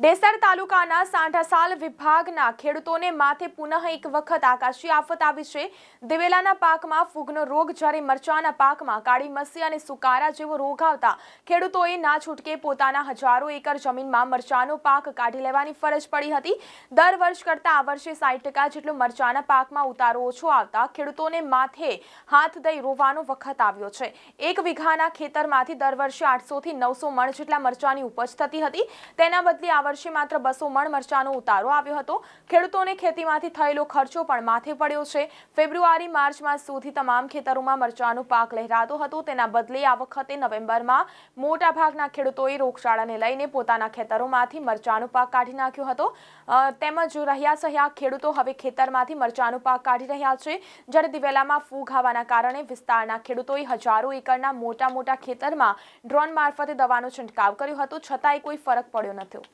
દેસર તાલુકાના સાંઢાસાલ વિભાગના ખેડૂતોને માથે પુનઃ એક વખત આકાશી આફત આવી છે। દિવેલાના પાકમાં ફૂગનો રોગ, જ્યારે મરચાના પાકમાં કાળી મસી અને સુકારા જેવો રોગ આવતા ખેડૂતોએ ના છૂટકે પોતાના હજારો એકર જમીનમાં મરચાનો પાક કાઢી લેવાની ફરજ પડી હતી। દર વર્ષ કરતાં આ વર્ષે 60% જેટલો મરચાના પાકમાં ઉતારો ઓછો આવતા ખેડૂતોને માથે હાથ દઈ રોવાનો વખત આવ્યો છે। એક વીઘાના ખેતરમાંથી દર વર્ષે 800 થી 900 મણ જેટલા મરચાની ઉપજ થતી હતી, તેના બદલે આ વર્ષે માત્ર 200 મણ મરચાનો ઉતારો આવ્યો હતો। ખેડૂતોને ખેતીમાંથી થયેલો ખર્ચો પણ માથે પડ્યો છે। ફેબ્રુઆરી માર્ચ માસ સુધી તમામ ખેતરોમાં મરચાનો પાક લહેરાતો હતો, તેના બદલે આ વખતે નવેમ્બરમાં મોટાભાગના ખેડૂતોએ રોગચાળાને લઈને પોતાના ખેતરોમાંથી મરચાનો પાક કાઢી નાખ્યો હતો। તેમજ રહ્યા સહ્યા ખેડૂતો હવે ખેતરમાંથી મરચાનો પાક કાઢી રહ્યા છે, જ્યારે દિવેલામાં ફૂગ આવવાના કારણે વિસ્તારના ખેડૂતોએ હજારો એકરના મોટા ખેતરમાં ડ્રોન મારફતે દવાનો છંટકાવ કર્યો હતો, છતાંય કોઈ ફરક પડ્યો નથી।